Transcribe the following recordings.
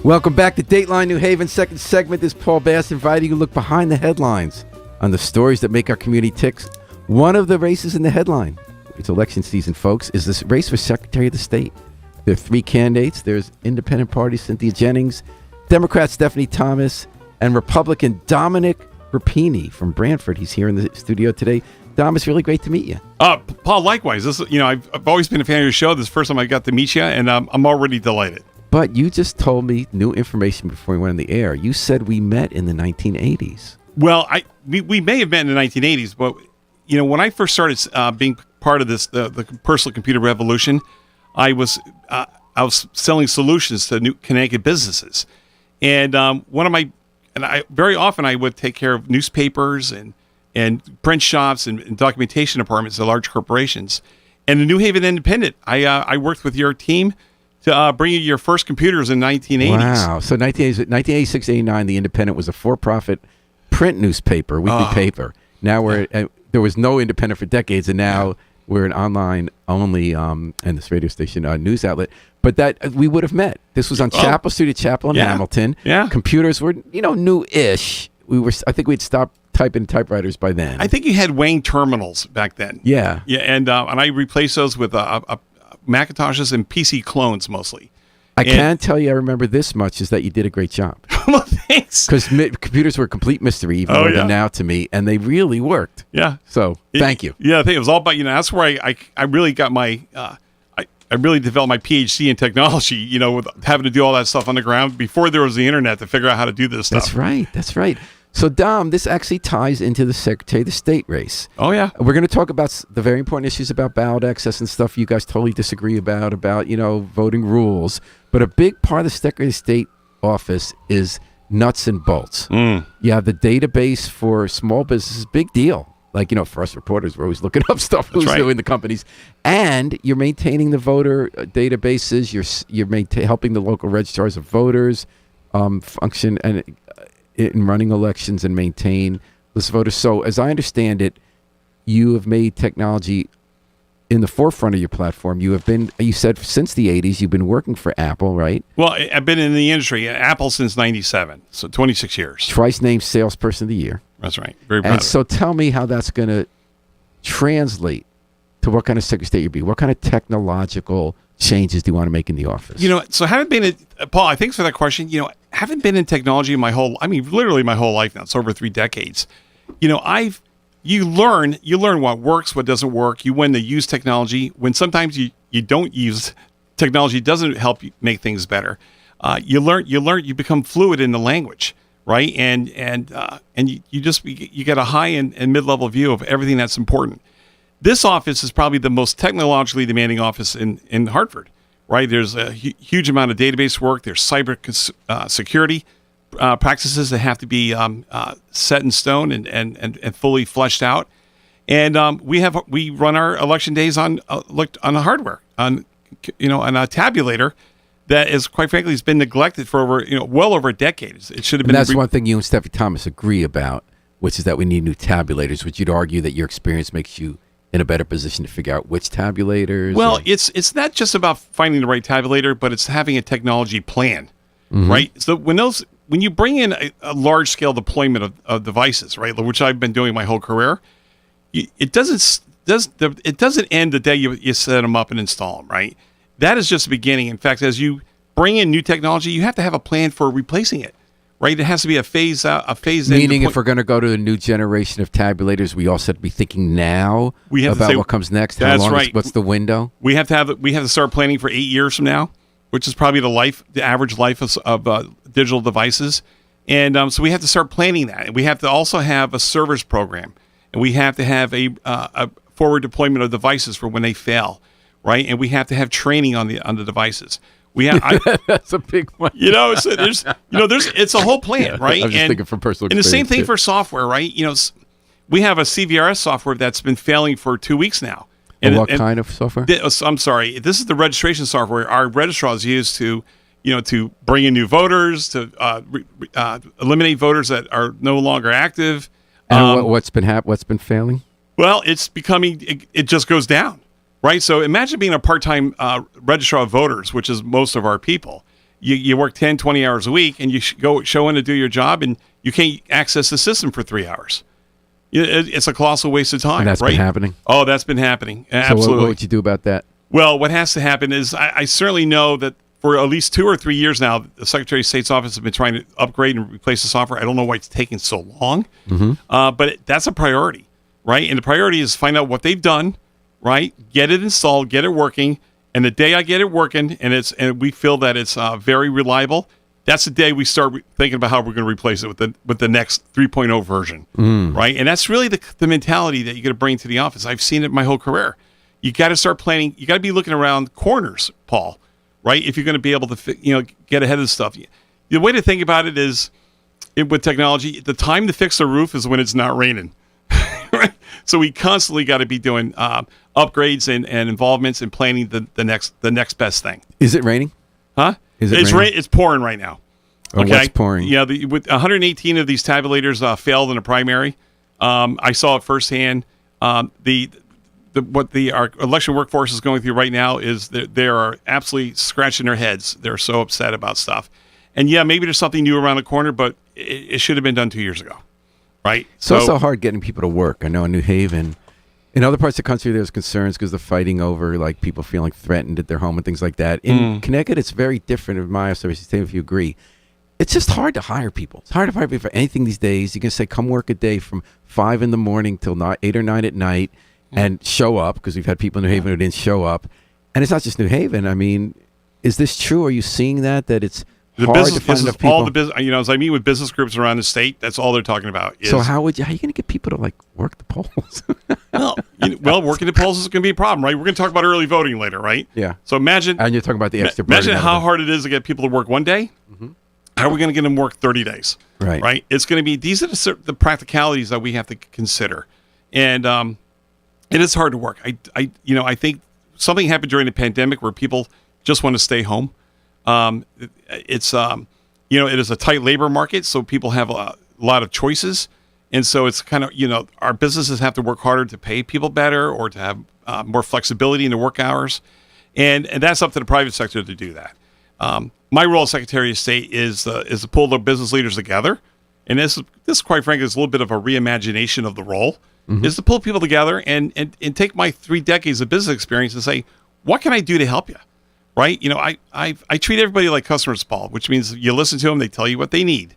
Welcome back to Dateline New Haven. Second segment is Paul Bass inviting you to look behind the headlines on the stories that make our community tick. One of the races in the headline, it's election season, folks, is this race for Secretary of the State. There are three candidates. There's Independent Party Cynthia Jennings, Democrat Stephanie Thomas, and Republican Dominic Rapini from Brantford. He's here in the studio today. Dom, it's really great to meet you. Paul, likewise. I've always been a fan of your show. This is the first time I got to meet you, and I'm already delighted. But you just told me new information before we went on the air. You said we met in the 1980s. Well, we may have met in the 1980s, but when I first started being part of this, the personal computer revolution, I was selling solutions to new Connecticut businesses, and very often I would take care of newspapers and print shops and documentation departments of large corporations. And the New Haven Independent, I worked with your team to bring you your first computers in 1980s. Wow. So 1986-89, the Independent was a for-profit print newspaper, weekly paper. Now there was no Independent for decades, and now we're an online-only, and this radio station news outlet. But that we would have met. This was on Chapel Street at Chapel in Hamilton. Yeah. Computers were, new-ish. I think we'd stopped typing typewriters by then. I think you had Wang terminals back then. Yeah. Yeah, and I replaced those with Macintoshes and PC clones mostly. I can tell you I remember this much, is that you did a great job. Well, thanks. Because computers were a complete mystery, even more than now to me, and they really worked. Yeah. So, thank you. Yeah, I think it was all about, that's where I really got my, I really developed my PhD in technology, with having to do all that stuff on the ground before there was the internet to figure out how to do this stuff. That's right. So, Dom, this actually ties into the Secretary of the State race. Oh, yeah. We're going to talk about the very important issues about ballot access and stuff you guys totally disagree about, voting rules. But a big part of the Secretary of State office is nuts and bolts. You have the database for small businesses, big deal. Like, for us reporters, we're always looking up stuff who's doing the companies. And you're maintaining the voter databases. You're helping the local registrars of voters function and in running elections and maintain list voters. So as I understand it, you have made technology in the forefront of your platform. You said since the 80s, you've been working for Apple, right? Well, I've been in the industry, Apple since 97, so 26 years. Twice named Salesperson of the Year. That's right. Very proud of it. So tell me how that's going to translate to what kind of Secretary of State you'd be. What kind of technological changes do you want to make in the office? So haven't been Paul, thanks for that question. Haven't been in technology literally my whole life now. It's over 3 decades. You learn what works, what doesn't work. You when to use technology. When sometimes you don't use technology, doesn't help you make things better. You become fluid in the language, right? And you get a high and mid-level view of everything that's important. This office is probably the most technologically demanding office in Hartford, right? There's a huge amount of database work. There's cyber security practices that have to be set in stone and fully fleshed out. And we run our election days on the hardware, on a tabulator that is, quite frankly, has been neglected for well over a decade. It should have been. And that's one thing you and Stephanie Thomas agree about, which is that we need new tabulators. Would you argue that your experience makes you in a better position to figure out which tabulators? Well, it's not just about finding the right tabulator, but it's having a technology plan, right? So when you bring in a large scale deployment of devices, right, which I've been doing my whole career, it doesn't end the day you set them up and install them, right? That is just the beginning. In fact, as you bring in new technology, you have to have a plan for replacing it. Right, it has to be a phase. Meaning, if we're going to go to a new generation of tabulators, we also have to be thinking now about what comes next. That's How long right. What's the window? We have to start planning for 8 years from now, which is probably the average life of digital devices, and so we have to start planning that. And we have to also have a service program, and we have to have a forward deployment of devices for when they fail, right? And we have to have training on the devices. That's a big one. It's a whole plan, right? I'm just thinking from personal experience. And the same thing for software, right? We have a CVRS software that's been failing for 2 weeks now. What kind of software? I'm sorry. This is the registration software our registrars use to bring in new voters, to eliminate voters that are no longer active. And what's been failing? Well, it's becoming. It just goes down. Right, so imagine being a part-time registrar of voters, which is most of our people, you work 10, 20 hours a week, and you go show in to do your job, and you can't access the system for 3 hours. It's a colossal waste of time. And that's right? been happening? Oh, that's been happening. Absolutely. So what would you do about that? Well, what has to happen is I certainly know that for at least 2 or 3 years now, the Secretary of State's office has been trying to upgrade and replace the software. I don't know why it's taking so long, but that's a priority, right? And the priority is find out what they've done, right? Get it installed, get it working, and the day I get it working and we feel that it's very reliable, that's the day we start thinking about how we're going to replace it with the next 3.0 version, right? And that's really the mentality that you got to bring to the office. I've seen it my whole career. You got to start planning. You got to be looking around corners, Paul, right? If you're going to be able to, get ahead of the stuff. The way to think about it is, with technology, the time to fix the roof is when it's not raining, right? So we constantly got to be doing upgrades and involvements and planning the next best thing. Is it raining? Huh? It's pouring right now. Oh, okay? what's pouring? Yeah, with 118 of these tabulators failed in a primary. I saw it firsthand. Our election workforce is going through right now is they are absolutely scratching their heads. They're so upset about stuff. And yeah, maybe there's something new around the corner, but it should have been done 2 years ago, right? It's also hard getting people to work. I know in New Haven, in other parts of the country, there's concerns because they're fighting over like people feeling threatened at their home and things like that. In Connecticut, it's very different. In my observation, if you agree, it's just hard to hire people. It's hard to hire people for anything these days. You can say, come work a day from 5 in the morning till 8 or 9 at night. And show up, because we've had people in New Haven who didn't show up. And it's not just New Haven. I mean, is this true? Are you seeing that it's hard to find enough people? All the business, as I meet with business groups around the state, that's all they're talking about. So how are you going to get people to work the polls? well, working the polls is going to be a problem, right? We're going to talk about early voting later, right? Yeah. So imagine, and you're talking about the extra. Imagine how hard it is to get people to work one day. How are we going to get them to work 30 days? Right. Right. It's going to be these are the practicalities that we have to consider, and it is hard to work. I think something happened during the pandemic where people just want to stay home. It is a tight labor market, so people have a lot of choices, and so it's kind of our businesses have to work harder to pay people better or to have more flexibility in the work hours, and that's up to the private sector to do that. My role as Secretary of State is to pull the business leaders together, and this quite frankly is a little bit of a reimagination of the role. Is to pull people together and take my 3 decades of business experience and say, what can I do to help you? Right? I treat everybody like customers, Paul, which means you listen to them, they tell you what they need.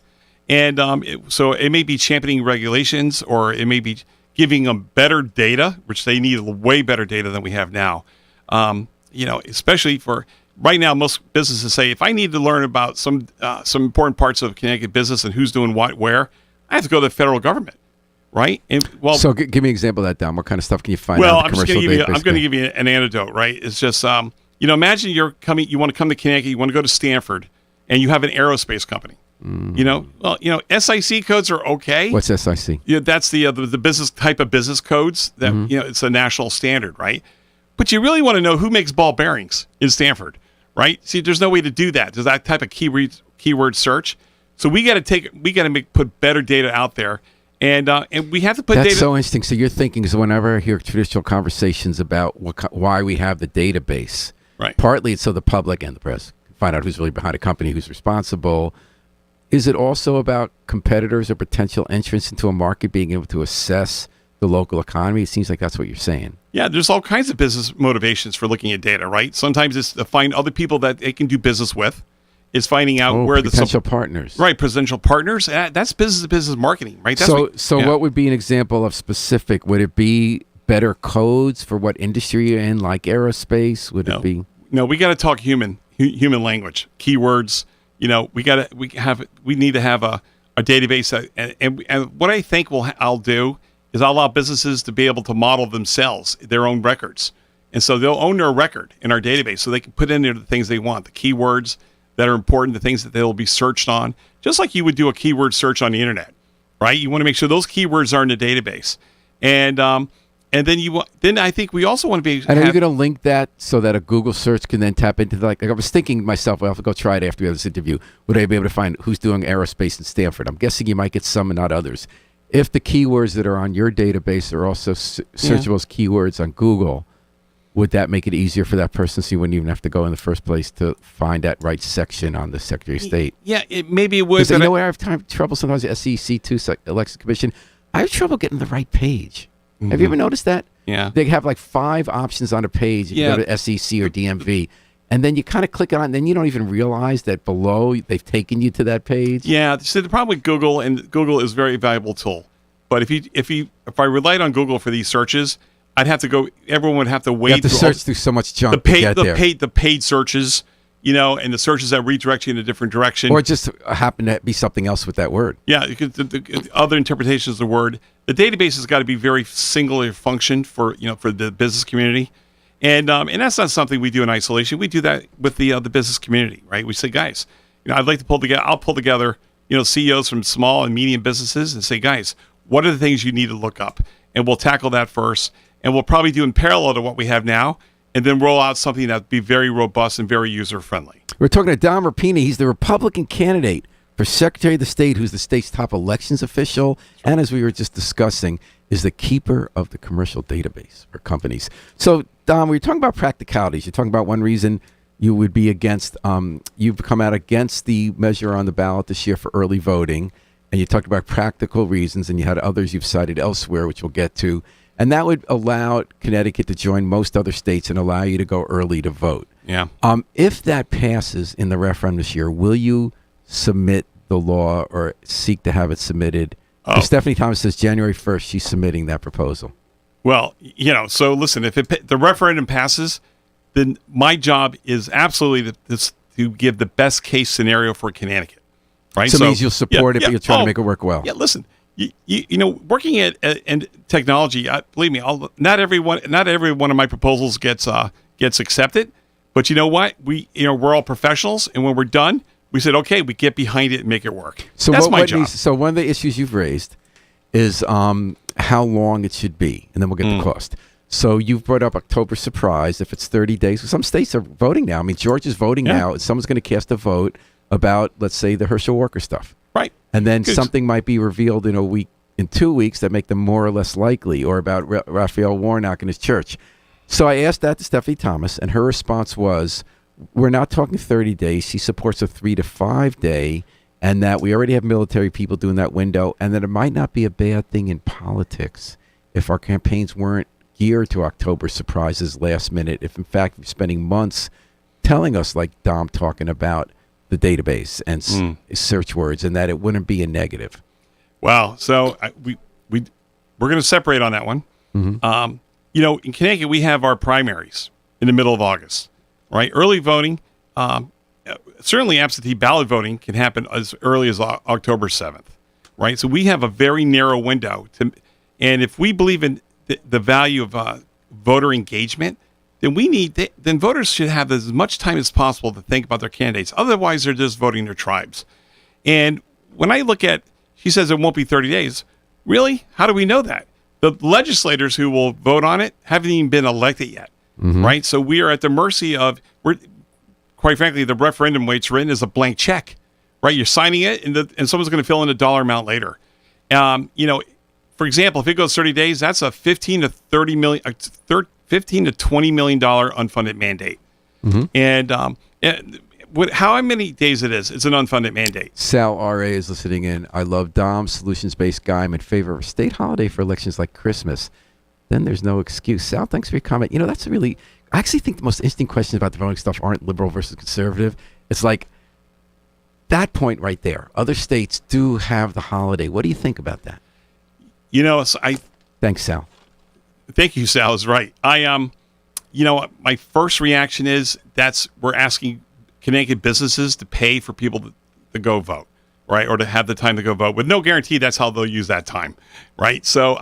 And so it may be championing regulations, or it may be giving them better data, which they need way better data than we have now. Especially for right now, most businesses say, if I need to learn about some important parts of Connecticut business and who's doing what where, I have to go to the federal government. Right. So give me an example of that, Don. What kind of stuff can you find? Well, on the commercial database? I'm going to give you an anecdote. Right. It's just imagine you want to come to Connecticut, you want to go to Stanford, and you have an aerospace company. SIC codes are okay. What's SIC? Yeah, that's the business type of business codes that it's a national standard, right? But you really want to know who makes ball bearings in Stanford, right? See, there's no way to do that. There's that type of keyword search. So we got to put better data out there. And we have to put data. That's so interesting. So you're thinking, so whenever I hear traditional conversations about why we have the database, right? Partly it's so the public and the press can find out who's really behind a company, who's responsible. Is it also about competitors or potential entrants into a market being able to assess the local economy? It seems like that's what you're saying. Yeah, there's all kinds of business motivations for looking at data, right? Sometimes it's to find other people that they can do business with. Is finding out where the potential partners, right? Potential partners. That's business to business marketing, right? That's what would be an example of specific? Would it be better codes for what industry you're in, like aerospace? Would it be? No, we got to talk human language, keywords. We need to have a database. And what I think I'll do is I'll allow businesses to be able to model themselves their own records, and so they'll own their record in our database, so they can put in there the things they want, the keywords that are important, the things that they'll be searched on, just like you would do a keyword search on the internet, right? You want to make sure those keywords are in the database, and then I think we also want to be. And are you going to link that so that a Google search can then tap into like I was thinking myself, I'll have to go try it after we have this interview. Would I be able to find who's doing aerospace in Stanford? I'm guessing you might get some and not others. If the keywords that are on your database are also searchable as keywords on Google, would that make it easier for that person so you wouldn't even have to go in the first place to find that right section on the Secretary of State? Yeah, maybe it would. Because you know where I have trouble sometimes, the SEC too, Election Commission, I have trouble getting the right page. Mm-hmm. Have you ever noticed that? Yeah. They have like 5 options on a page. You go to SEC or DMV. And then you kind of click it on, and then you don't even realize that below they've taken you to that page. Yeah. So the problem with Google, and Google is a very valuable tool. But if I relied on Google for these searches, I'd have to go. Everyone would have to wait. You have to search through so much junk. The paid searches, and the searches that redirect you in a different direction, or just happen to be something else with that word. Yeah, the other interpretations of the word. The database has got to be very singular function for the business community, and that's not something we do in isolation. We do that with the business community, right? We say, guys, I'd like to pull together. I'll pull together, CEOs from small and medium businesses, and say, guys, what are the things you need to look up, and we'll tackle that first. And we'll probably do in parallel to what we have now, and then roll out something that would be very robust and very user-friendly. We're talking to Don Rapini. He's the Republican candidate for Secretary of the State, who's the state's top elections official, and as we were just discussing, is the keeper of the commercial database for companies. So, Don, we were talking about practicalities. You're talking about one reason you would be against, you've come out against the measure on the ballot this year for early voting, and you talked about practical reasons, and you had others you've cited elsewhere, which we'll get to. And that would allow Connecticut to join most other states and allow you to go early to vote. Yeah. If that passes in the referendum this year, will you submit the law or seek to have it submitted? Stephanie Thomas says January 1st, she's submitting that proposal. Well, so listen, if the referendum passes, then my job is absolutely to give the best case scenario for Connecticut. Right? So it means you'll support it, but you'll try to make it work well. Yeah, listen. Working at technology, believe me, not every one of my proposals gets accepted. But you know what? We're all professionals, and when we're done, we said, okay, we get behind it and make it work. So that's my job. So one of the issues you've raised is how long it should be, and then we'll get the cost. So you've brought up October surprise. If it's 30 days, some states are voting now. I mean, Georgia's voting now. Someone's going to cast a vote about, let's say, the Herschel Walker stuff. Right. And then something might be revealed in 2 weeks that make them more or less likely, or about Raphael Warnock and his church. So I asked that to Stephanie Thomas, and her response was, we're not talking 30 days. She supports a 3 to 5 day, and that we already have military people doing that window, and that it might not be a bad thing in politics if our campaigns weren't geared to October surprises last minute, if in fact we're spending months telling us, like Dom talking about, the database and search words, and that it wouldn't be a negative. Wow. So we're going to separate on that one. Mm-hmm. In Connecticut, we have our primaries in the middle of August, right? Early voting, certainly absentee ballot voting can happen as early as October 7th, right? So we have a very narrow window and if we believe in the value of voter engagement, then voters should have as much time as possible to think about their candidates. Otherwise, they're just voting their tribes. And when I look at, she says it won't be 30 days. Really? How do we know that? The legislators who will vote on it haven't even been elected yet, right? So we are at the mercy of, quite frankly, the referendum way it's written is a blank check, right? You're signing it, and someone's going to fill in a dollar amount later. For example, if it goes 30 days, that's a $15 to $20 million unfunded mandate. And how many days it is? It's an unfunded mandate. Sal R.A. is listening in. I love Dom's solutions-based guy. I'm in favor of a state holiday for elections like Christmas. Then there's no excuse. Sal, thanks for your comment. That's I actually think the most interesting questions about the voting stuff aren't liberal versus conservative. It's like that point right there. Other states do have the holiday. What do you think about that? Thanks, Sal. Thank you, Sal is right. My first reaction is we're asking Connecticut businesses to pay for people to go vote, right? Or to have the time to go vote with no guarantee that's how they'll use that time, right? So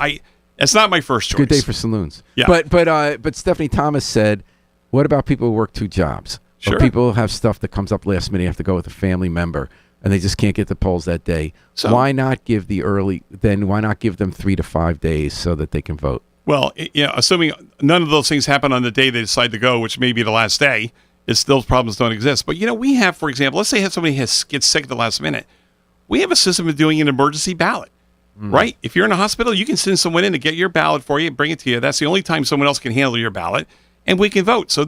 it's not my first choice. Good day for saloons. Yeah. But Stephanie Thomas said, what about people who work 2 jobs? Sure. Or people who have stuff that comes up last minute, have to go with a family member, and they just can't get the polls that day. So why not give why not give them 3 to 5 days so that they can vote? Well, assuming none of those things happen on the day they decide to go, which may be the last day, those problems don't exist. But, we have, for example, let's say somebody gets sick at the last minute. We have a system of doing an emergency ballot, right? If you're in a hospital, you can send someone in to get your ballot for you, bring it to you. That's the only time someone else can handle your ballot. and we can vote. So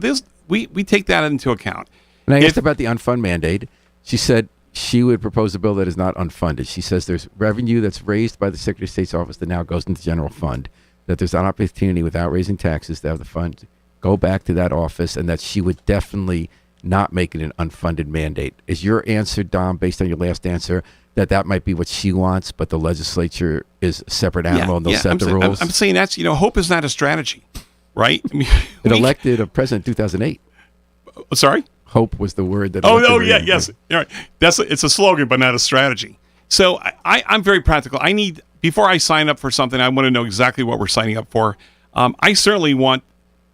we take that into account. And I asked about the unfund mandate. She said she would propose a bill that is not unfunded. She says there's revenue that's raised by the Secretary of State's office that now goes into the general fund, that there's an opportunity without raising taxes to have the fund go back to that office, and that she would definitely not make it an unfunded mandate. Is your answer, Dom, based on your last answer, that might be what she wants, but the legislature is a separate animal and they'll set the rules? I'm saying that's, hope is not a strategy, right? I mean, it elected a president in 2008. Sorry? Hope was the word that. Yes. All right. It's a slogan, but not a strategy. So I'm very practical. Before I sign up for something, I want to know exactly what we're signing up for. I certainly want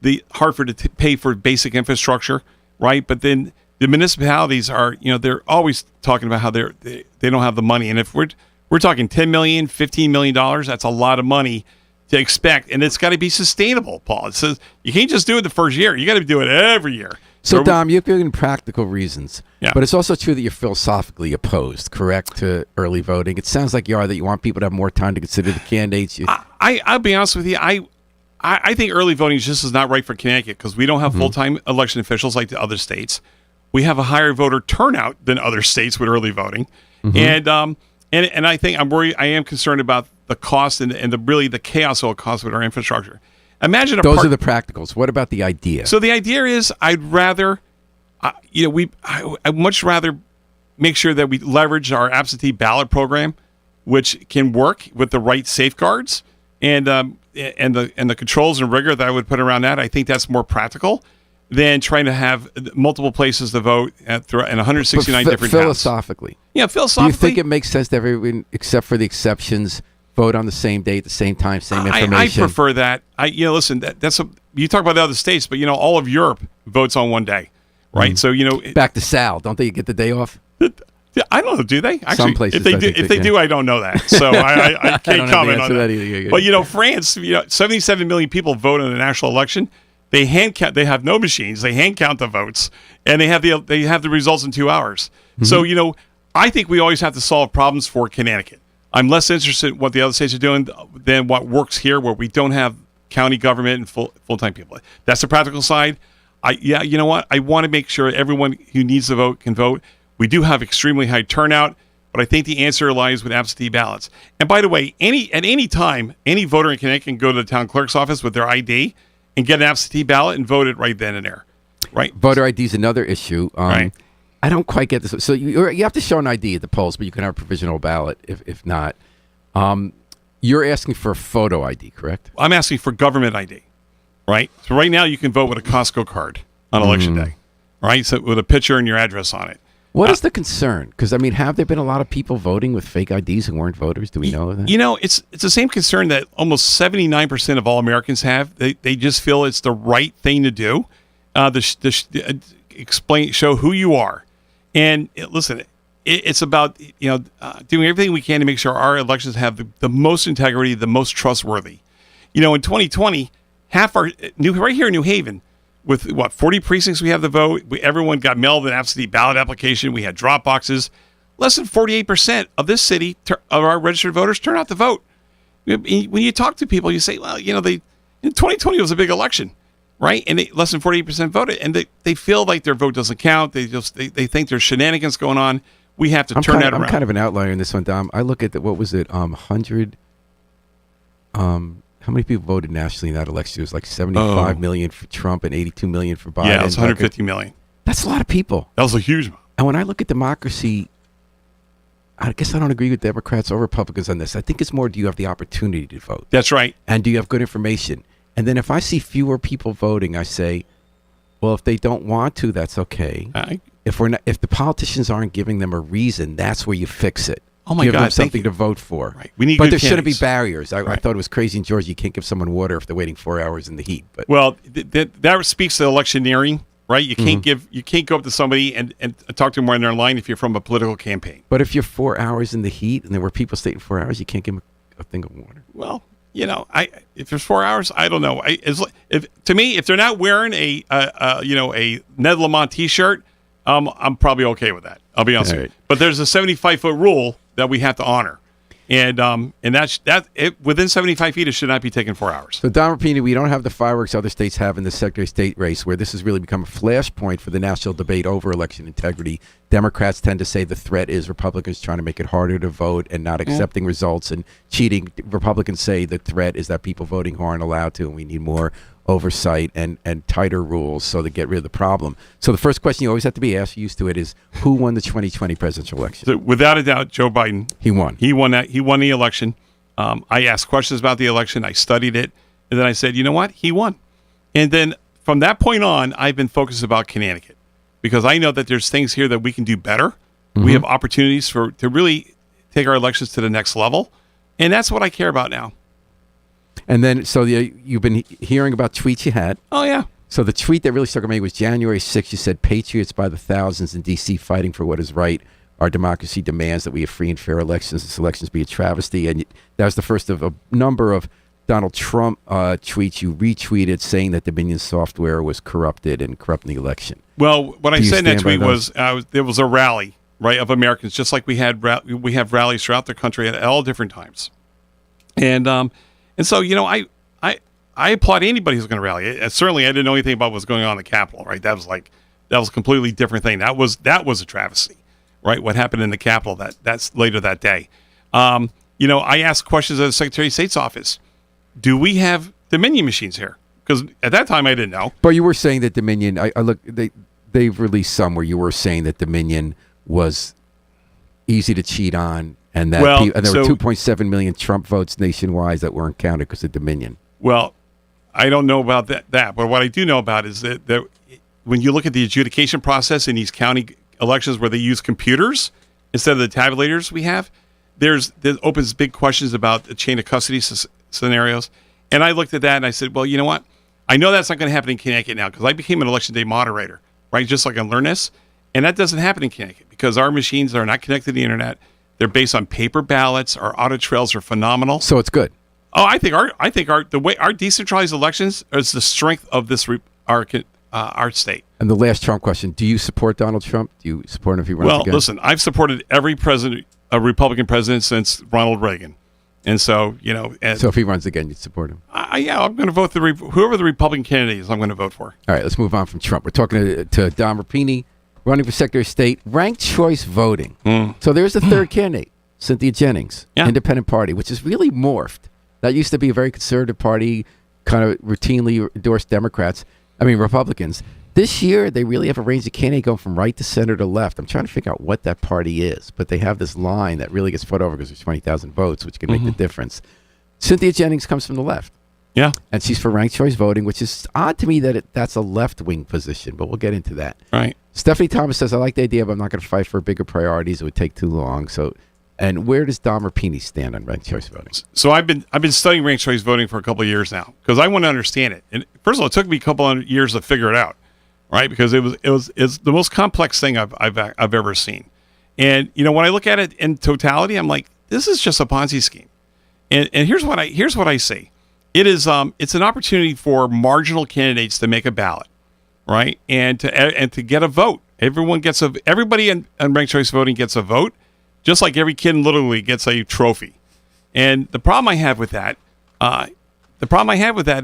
the Hartford to pay for basic infrastructure, right? But then the municipalities are, they're always talking about how they don't have the money. And if we're talking $10 million, $15 million, that's a lot of money to expect, and it's got to be sustainable, Paul. It says you can't just do it the first year. You got to do it every year. So, Dom, you're giving practical reasons, yeah. But it's also true that you're philosophically opposed, correct, to early voting. It sounds like you are, that you want people to have more time to consider the candidates. I'll be honest with you. I think early voting just is not right for Connecticut because we don't have full-time election officials like the other states. We have a higher voter turnout than other states with early voting, and I think I'm worried. I am concerned about the cost and the chaos it will cause with our infrastructure. Imagine those are the practicals. What about the idea? So the idea is, I'd rather, I'd much rather make sure that we leverage our absentee ballot program, which can work with the right safeguards and the controls and rigor that I would put around that. I think that's more practical than trying to have multiple places to vote in 169 different towns. Philosophically, philosophically, do you think it makes sense to everyone, except for the exceptions, vote on the same date, the same time, same information? I prefer that. Listen, you talk about the other states, but all of Europe votes on one day, right? So back to Sal, don't they get the day off? I don't know. Do they? Actually, some places, if they do, I don't know that. So I can't comment on that. Either. But France, 77 million people vote in a national election. They hand count. They have no machines. They hand count the votes, and they have the results in 2 hours. So I think we always have to solve problems for Connecticut. I'm less interested in what the other states are doing than what works here, where we don't have county government and full-time people. That's the practical side. You know what? I want to make sure everyone who needs to vote can vote. We do have extremely high turnout, but I think the answer lies with absentee ballots. And by the way, at any time, any voter in Connecticut can go to the town clerk's office with their ID and get an absentee ballot and vote it right then and there. Right? Voter ID is another issue. Right. I don't quite get this. So you have to show an ID at the polls, but you can have a provisional ballot if not. You're asking for a photo ID, correct? I'm asking for government ID, right? So right now you can vote with a Costco card on election day, right? So with a picture and your address on it. What is the concern? Because, have there been a lot of people voting with fake IDs who weren't voters? Do we know that? It's the same concern that almost 79% of all Americans have. They just feel it's the right thing to do. Show who you are. And listen, it's about doing everything we can to make sure our elections have the most integrity, the most trustworthy. In 2020, half right here in New Haven, with 40 precincts we have to vote, everyone got mailed an absentee ballot application. We had drop boxes. Less than 48% of this city of our registered voters turn out to vote. When you talk to people, you say, well, in 2020 was a big election. Right, and less than 48% voted, and they feel like their vote doesn't count. They think there's shenanigans going on. We have to turn that around. I'm kind of an outlier in this one, Dom. I look at what was it, 100. How many people voted nationally in that election? It was like 75 million for Trump and 82 million for Biden. Yeah, it was 150 million. That's a lot of people. That was a huge amount. And when I look at democracy, I guess I don't agree with Democrats or Republicans on this. I think it's more, do you have the opportunity to vote? That's right. And do you have good information? And then if I see fewer people voting, I say, well, if they don't want to, that's okay. If the politicians aren't giving them a reason, that's where you fix it. Oh my give God, them something to vote for. Right. We need but good there shouldn't be candidates. barriers. I thought it was crazy in Georgia. You can't give someone water if they're waiting 4 hours in the heat. But that speaks to electioneering, right? You can't go up to somebody and talk to them when they're in line if you're from a political campaign. But if you're 4 hours in the heat and there were people staying 4 hours, you can't give them a thing of water. Well, if there's 4 hours, I don't know. To me, if they're not wearing a Ned Lamont T-shirt, I'm probably okay with that. I'll be honest with you. But there's a 75-foot rule that we have to honor. And that's within 75 feet, it should not be taking 4 hours. So, Don Rapini, we don't have the fireworks other states have in the Secretary of State race, where this has really become a flashpoint for the national debate over election integrity. Democrats tend to say the threat is Republicans trying to make it harder to vote and not accepting results and cheating. Republicans say the threat is that people voting who aren't allowed to, and we need more oversight and tighter rules so to get rid of the problem. So the first question you always have to be asked, used to it, is who won the 2020 presidential election? So without a doubt, Joe Biden. He won. He won that. He won the election. I asked questions about the election. I studied it. And then I said, you know what? He won. And then from that point on, I've been focused about Connecticut because I know that there's things here that we can do better. Mm-hmm. We have opportunities to really take our elections to the next level. And that's what I care about now. And then, so you've been hearing about tweets you had. Oh, yeah. So the tweet that really stuck with me was January 6th. You said, patriots by the thousands in D.C. fighting for what is right. Our democracy demands that we have free and fair elections. This elections be a travesty. And that was the first of a number of Donald Trump tweets you retweeted saying that Dominion software was corrupted and corrupting the election. Well, what I said in that tweet was there was a rally, right, of Americans, just like we have rallies throughout the country at all different times. And so, you know, I applaud anybody who's going to rally. Certainly, I didn't know anything about what's going on in the Capitol, right? That was a completely different thing. That was a travesty, right? What happened in the Capitol that's later that day. You know, I asked questions at the Secretary of State's office. Do we have Dominion machines here? Because at that time I didn't know. But you were saying that Dominion. I look. They've released some where you were saying that Dominion was easy to cheat on. And that and there were 2.7 million Trump votes nationwide that weren't counted because of Dominion. Well, I don't know about that. But what I do know about is that when you look at the adjudication process in these county elections where they use computers instead of the tabulators we have, there opens big questions about the chain of custody scenarios. And I looked at that and I said, well, you know what? I know that's not going to happen in Connecticut now because I became an election day moderator, right? Just like I learned this. And that doesn't happen in Connecticut because our machines are not connected to the internet. They're based on paper ballots. Our audit trails are phenomenal. So it's good. Oh, I think the way our decentralized elections is the strength of this our state. And the last Trump question: do you support Donald Trump? Do you support him if he runs again? Well, listen, I've supported every Republican president since Ronald Reagan, and so you know. So if he runs again, you'd support him? Yeah, I'm going to vote whoever the Republican candidate is. I'm going to vote for. All right, let's move on from Trump. We're talking to Don Rapini, running for Secretary of State, ranked choice voting. So there's a third candidate, Cynthia Jennings, Independent Party, which is really morphed. That used to be a very conservative party, kind of routinely endorsed Republicans. This year, they really have a range of candidates going from right to center to left. I'm trying to figure out what that party is, but they have this line that really gets put over because there's 20,000 votes, which can make the difference. Cynthia Jennings comes from the left. Yeah. And she's for ranked choice voting, which is odd to me that that's a left-wing position, but we'll get into that. Right. Stephanie Thomas says, I like the idea, but I'm not going to fight for bigger priorities. It would take too long. And where does Don Rapini stand on ranked choice voting? So I've been studying ranked choice voting for a couple of years now because I want to understand it. And first of all, it took me a couple of years to figure it out, right? Because it's the most complex thing I've ever seen. And you know, when I look at it in totality, I'm like, this is just a Ponzi scheme. And here's what I see. It's an opportunity for marginal candidates to make a ballot, right? And to get a vote. Everybody in ranked choice voting gets a vote, just like every kid in Little League gets a trophy. And the problem I have with that,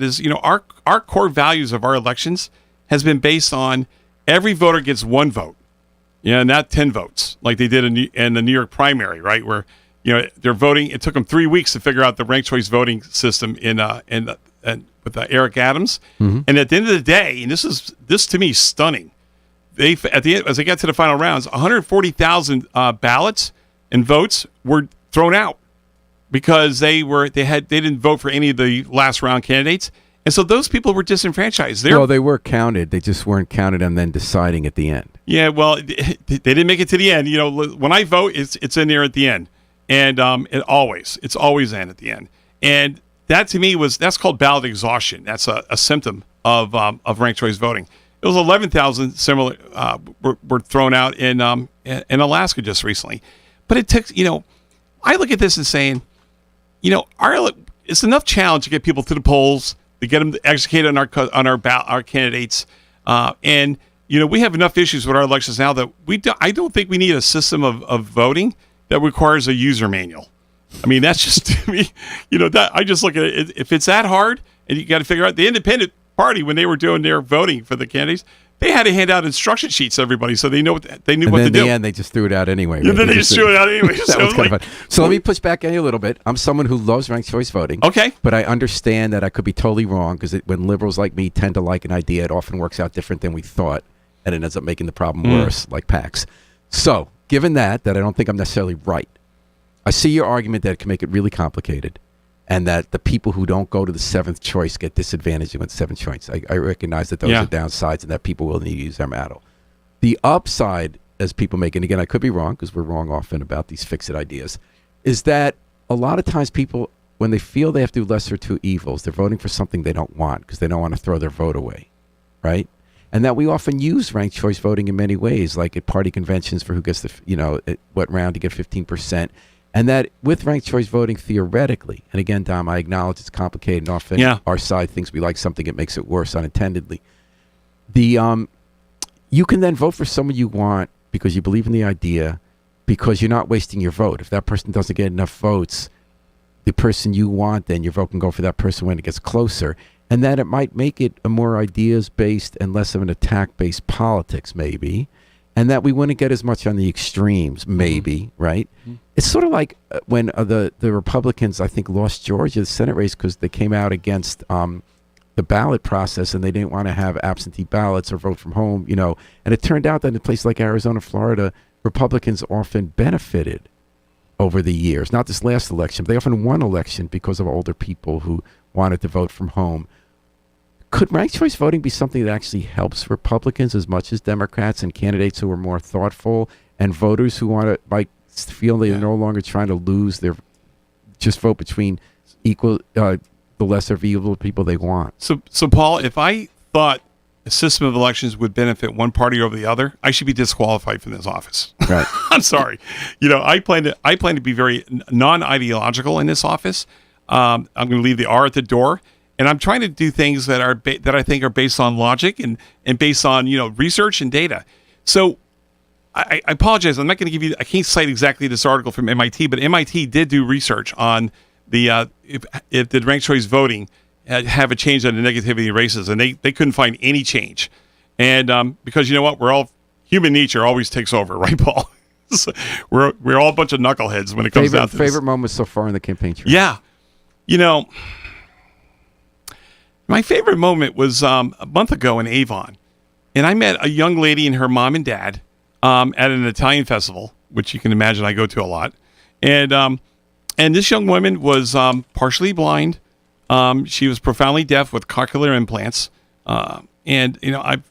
is, you know, our core values of our elections has been based on every voter gets one vote, not 10 votes like they did in the New York primary, right? Where, you know, they're voting. It took them 3 weeks to figure out the ranked choice voting system with Eric Adams. Mm-hmm. And at the end of the day, and this to me is stunning. At the end, as they got to the final rounds, 140,000 ballots and votes were thrown out because they didn't vote for any of the last round candidates, and so those people were disenfranchised. They were counted; they just weren't counted and then deciding at the end. Yeah, well, they didn't make it to the end. You know, when I vote, it's in there at the end, and it's always in at the end, and that to me that's called ballot exhaustion. That's a symptom of ranked choice voting. It was 11,000 similar were thrown out in Alaska just recently. But it took, you know, I look at this and saying, you know, it's enough challenge to get people to the polls, to get them educated on our candidates, and you know, we have enough issues with our elections now that I don't think we need a system of voting that requires a user manual. I mean, that's just to me, that I just look at it. If it's that hard, and you got to figure out the independent party when they were doing their voting for the candidates, they had to hand out instruction sheets to everybody so they knew what to do. And then in the end, they just threw it out anyway. Right? Then they just threw it out anyway. That was kind of fun. So let me push back on you a little bit. I'm someone who loves ranked choice voting. Okay. But I understand that I could be totally wrong because when liberals like me tend to like an idea, it often works out different than we thought, and it ends up making the problem worse, like PACs. So given that I don't think I'm necessarily right, I see your argument that it can make it really complicated, and that the people who don't go to the seventh choice get disadvantaged with seventh choice. I recognize that those are downsides and that people will need to use their model. The upside, as people make, and again, I could be wrong because we're wrong often about these fix-it ideas, is that a lot of times people, when they feel they have to do lesser two evils, they're voting for something they don't want because they don't want to throw their vote away, right? And that we often use ranked choice voting in many ways, like at party conventions for who gets the, what round to get 15%. And that with ranked choice voting, theoretically, and again, Dom, I acknowledge it's complicated, and often our side thinks we like something, it makes it worse unintendedly. You can then vote for someone you want because you believe in the idea, because you're not wasting your vote. If that person doesn't get enough votes, the person you want, then your vote can go for that person when it gets closer. And that it might make it a more ideas-based and less of an attack-based politics, maybe. And that we wouldn't get as much on the extremes, maybe, right? Mm-hmm. It's sort of like when the Republicans, I think, lost Georgia, the Senate race, because they came out against the ballot process and they didn't want to have absentee ballots or vote from home, And it turned out that in places like Arizona, Florida, Republicans often benefited over the years. Not this last election, but they often won election because of older people who wanted to vote from home. Could ranked choice voting be something that actually helps Republicans as much as Democrats and candidates who are more thoughtful and voters who might feel they are no longer trying to lose their, just vote between equal, the lesser of evil people they want? So Paul, if I thought a system of elections would benefit one party over the other, I should be disqualified from this office. Right. I'm sorry. I plan to be very non-ideological in this office. I'm going to leave the R at the door. And I'm trying to do things that are that I think are based on logic and based on research and data. So I apologize. I'm not going to give you. I can't cite exactly this article from MIT, but MIT did do research on the if the ranked choice voting have a change on the negativity races, and they couldn't find any change. And because you know what, we're all human nature always takes over, right, Paul? So we're all a bunch of knuckleheads when it comes down to this. Favorite moments so far in the campaign trail? Yeah, my favorite moment was a month ago in Avon, and I met a young lady and her mom and dad at an Italian festival, which you can imagine I go to a lot. And this young woman was partially blind. She was profoundly deaf with cochlear implants. And I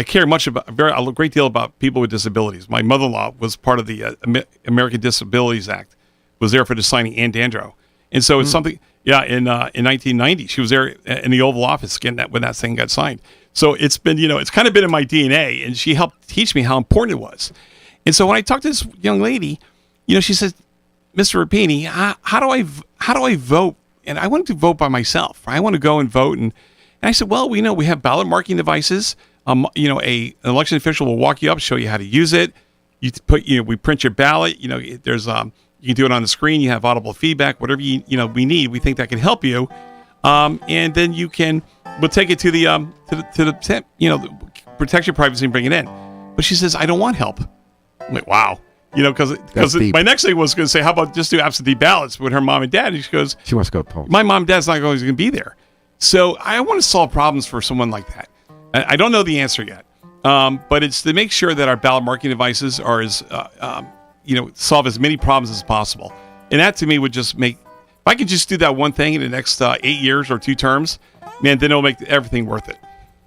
care a great deal about people with disabilities. My mother-in-law was part of the American Disabilities Act, was there for the signing Ann Dandro. And so it's something. Yeah, in 1990, she was there in the Oval Office when that thing got signed. So it's been, it's kind of been in my DNA, and she helped teach me how important it was. And so when I talked to this young lady, she says, "Mr. Rapini, how do I vote? And I want to vote by myself. I want to go and vote." And I said, "Well, we have ballot marking devices. An election official will walk you up, show you how to use it. We print your ballot. There's you can do it on the screen. You have audible feedback, whatever we need. We think that can help you, and then we'll take it to the tent, protect your privacy and bring it in." But she says, "I don't want help." I'm like, wow, because my next thing was going to say, how about just do absentee ballots with her mom and dad? And she goes, she wants to go to polls. My mom and dad's not always going to be there, so I want to solve problems for someone like that. I don't know the answer yet, but it's to make sure that our ballot marking devices are as solve as many problems as possible. And that to me would just if I could just do that one thing in the next 8 years or 2 terms, man, then it'll make everything worth it.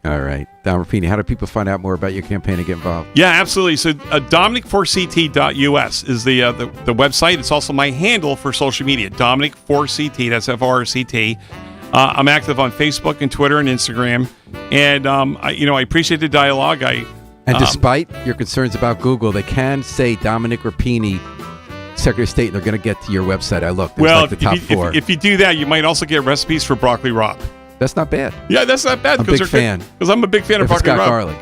All right. Don Rapini, how do people find out more about your campaign and get involved? Yeah, absolutely. So Dominic4CT.us is the website. It's also my handle for social media, Dominic4CT, that's FRCT. I'm active on Facebook and Twitter and Instagram. And, I appreciate the dialogue. And despite your concerns about Google, they can say Dominic Rapini, Secretary of State, and they're going to get to your website. I looked. Well, the top 4. If you do that, you might also get recipes for broccoli rabe. That's not bad. Yeah, that's not bad. I'm a big fan. Because I'm a big fan of broccoli rabe. Garlic.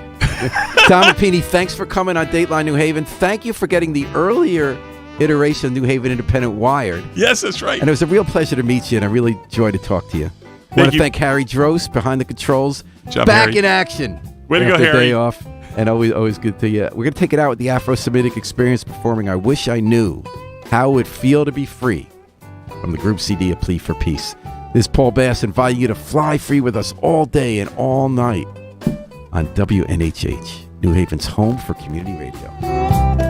Don Rapini, thanks for coming on Dateline New Haven. Thank you for getting the earlier iteration of New Haven Independent Wired. Yes, that's right. And it was a real pleasure to meet you, and I really enjoyed to talk to you. I want to thank Harry Drost behind the controls. Job, Back Harry. in action. Way to go, After Harry. Day off, and always good to you. We're going to take it out with the Afro-Semitic Experience performing I Wish I Knew How It Would Feel to Be Free from the group CD A Plea for Peace. This is Paul Bass inviting you to fly free with us all day and all night on WNHH, New Haven's home for community radio.